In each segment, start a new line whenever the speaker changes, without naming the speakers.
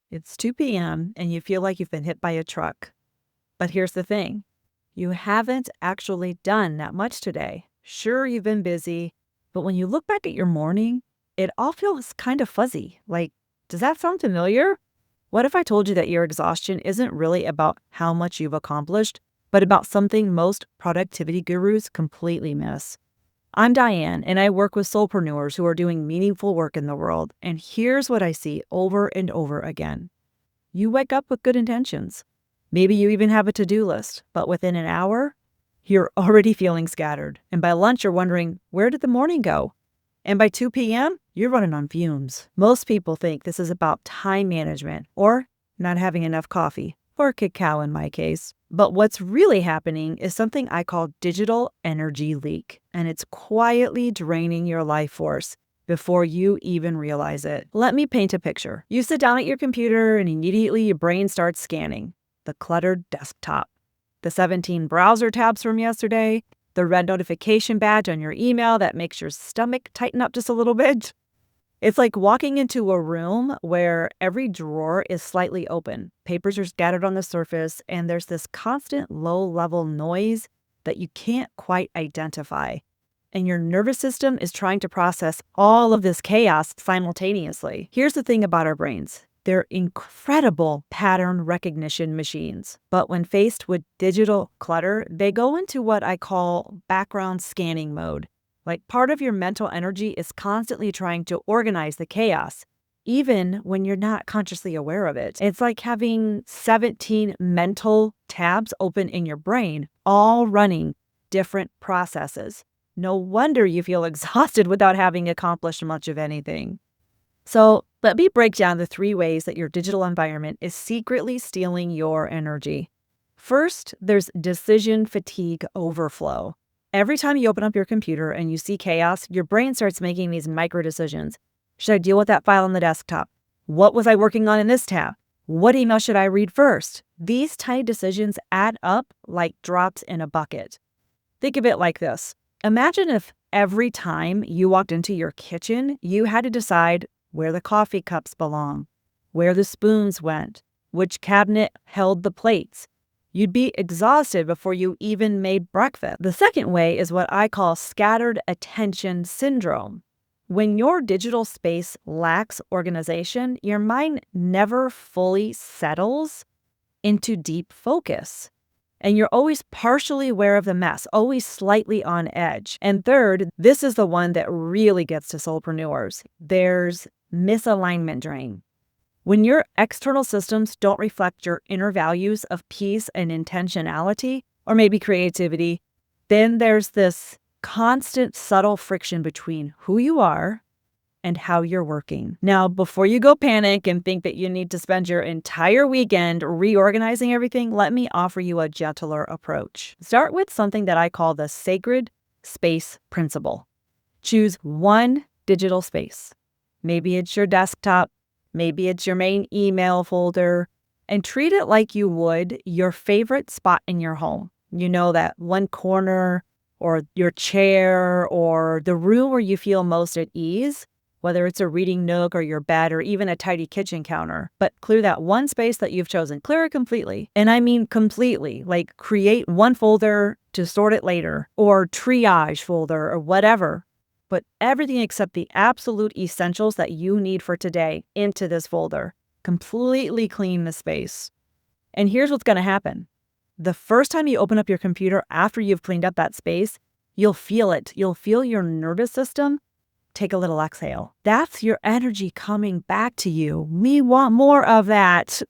It's 2 p.m. and you feel like you've been hit by a truck. But here's the thing. You haven't actually done that much today. Sure, you've been busy, but when you look back at your morning, it all feels kind of fuzzy. Like, does that sound familiar? What if I told you that your exhaustion isn't really about how much you've accomplished, but about something most productivity gurus completely miss? I'm Diane, and I work with solopreneurs who are doing meaningful work in the world. And here's what I see over and over again. You wake up with good intentions. Maybe you even have a to-do list, but within an hour, you're already feeling scattered. And by lunch, you're wondering, where did the morning go? And by 2 p.m., you're running on fumes. Most people think this is about time management or not having enough coffee, or cacao in my case. But what's really happening is something I call digital energy leak, and it's quietly draining your life force before you even realize it. Let me paint a picture. You sit down at your computer and immediately your brain starts scanning the cluttered desktop, the 17 browser tabs from yesterday, the red notification badge on your email that makes your stomach tighten up just a little bit. It's like walking into a room where every drawer is slightly open. Papers are scattered on the surface, and there's this constant low-level noise that you can't quite identify. And your nervous system is trying to process all of this chaos simultaneously. Here's the thing about our brains. They're incredible pattern recognition machines. But when faced with digital clutter, they go into what I call background scanning mode. Like part of your mental energy is constantly trying to organize the chaos, even when you're not consciously aware of it. It's like having 17 mental tabs open in your brain, all running different processes. No wonder you feel exhausted without having accomplished much of anything. So let me break down the 3 ways that your digital environment is secretly stealing your energy. First, there's decision fatigue overflow. Every time you open up your computer and you see chaos, your brain starts making these micro decisions. Should I deal with that file on the desktop? What was I working on in this tab? What email should I read first? These tiny decisions add up like drops in a bucket. Think of it like this. Imagine if every time you walked into your kitchen, you had to decide where the coffee cups belong, where the spoons went, which cabinet held the plates. You'd be exhausted before you even made breakfast. The second way is what I call scattered attention syndrome. When your digital space lacks organization, your mind never fully settles into deep focus. And you're always partially aware of the mess, always slightly on edge. And third, this is the one that really gets to solopreneurs. There's misalignment drain. When your external systems don't reflect your inner values of peace and intentionality, or maybe creativity, then there's this constant subtle friction between who you are and how you're working. Now, before you go panic and think that you need to spend your entire weekend reorganizing everything, let me offer you a gentler approach. Start with something that I call the sacred space principle. Choose one digital space. Maybe it's your desktop, maybe it's your main email folder, and treat it like you would your favorite spot in your home. You know, that one corner or your chair or the room where you feel most at ease, whether it's a reading nook or your bed or even a tidy kitchen counter. But clear that one space that you've chosen. Clear it completely. And I mean completely. Like create one folder to sort it later, or triage folder or whatever. Put everything except the absolute essentials that you need for today into this folder. Completely clean the space. And here's what's going to happen. The first time you open up your computer after you've cleaned up that space, you'll feel it. You'll feel your nervous system take a little exhale. That's your energy coming back to you. We want more of that.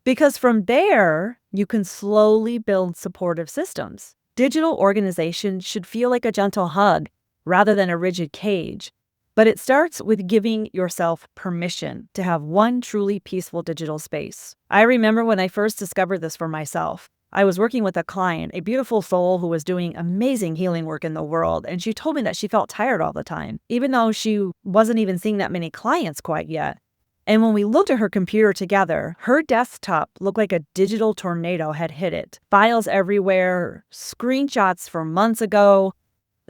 Because from there, you can slowly build supportive systems. Digital organization should feel like a gentle hug rather than a rigid cage. But it starts with giving yourself permission to have one truly peaceful digital space. I remember when I first discovered this for myself. I was working with a client, a beautiful soul who was doing amazing healing work in the world, and she told me that she felt tired all the time, even though she wasn't even seeing that many clients quite yet. And when we looked at her computer together, her desktop looked like a digital tornado had hit it. Files everywhere, screenshots from months ago,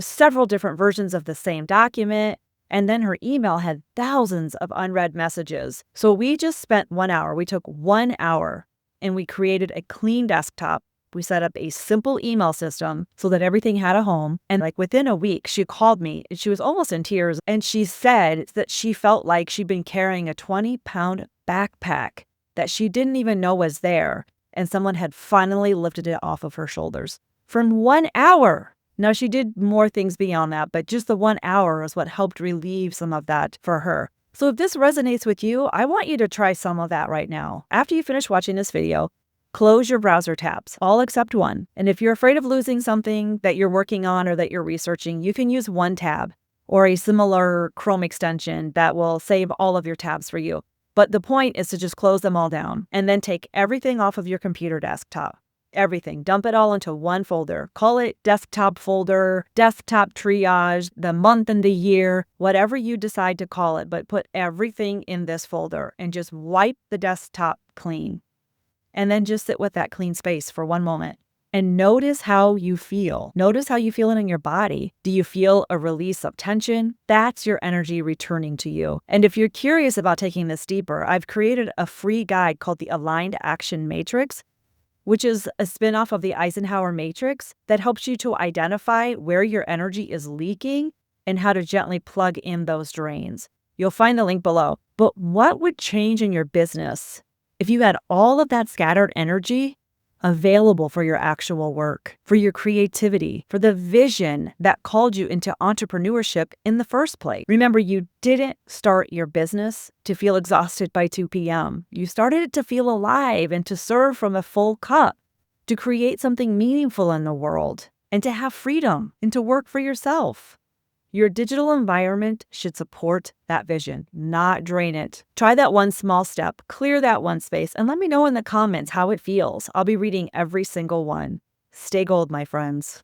several different versions of the same document, And then her email had thousands of unread messages. So we just spent 1 hour. We took 1 hour and we created a clean desktop. We set up a simple email system so that everything had a home. And like within a week, she called me and she was almost in tears. And she said that she felt like she'd been carrying a 20-pound backpack that she didn't even know was there. And someone had finally lifted it off of her shoulders from 1 hour. Now, she did more things beyond that, but just the 1 hour is what helped relieve some of that for her. So if this resonates with you, I want you to try some of that right now. After you finish watching this video, close your browser tabs, all except one. And if you're afraid of losing something that you're working on or that you're researching, you can use one tab or a similar Chrome extension that will save all of your tabs for you. But the point is to just close them all down and then take everything off of your computer desktop. Everything. Dump it all into one folder. Call it desktop folder, desktop triage, the month and the year, whatever you decide to call it, but put everything in this folder and just wipe the desktop clean. And then just sit with that clean space for one moment and notice how you feel. Notice how you feel it in your body. Do you feel a release of tension? That's your energy returning to you. And if you're curious about taking this deeper, I've created a free guide called the Aligned Action Matrix, which is a spinoff of the Eisenhower Matrix that helps you to identify where your energy is leaking and how to gently plug in those drains. You'll find the link below. But what would change in your business if you had all of that scattered energy available for your actual work, for your creativity, for the vision that called you into entrepreneurship in the first place? Remember, you didn't start your business to feel exhausted by 2 p.m. You started it to feel alive and to serve from a full cup, to create something meaningful in the world, and to have freedom and to work for yourself. Your digital environment should support that vision, not drain it. Try that one small step, clear that one space, and let me know in the comments how it feels. I'll be reading every single one. Stay gold, my friends.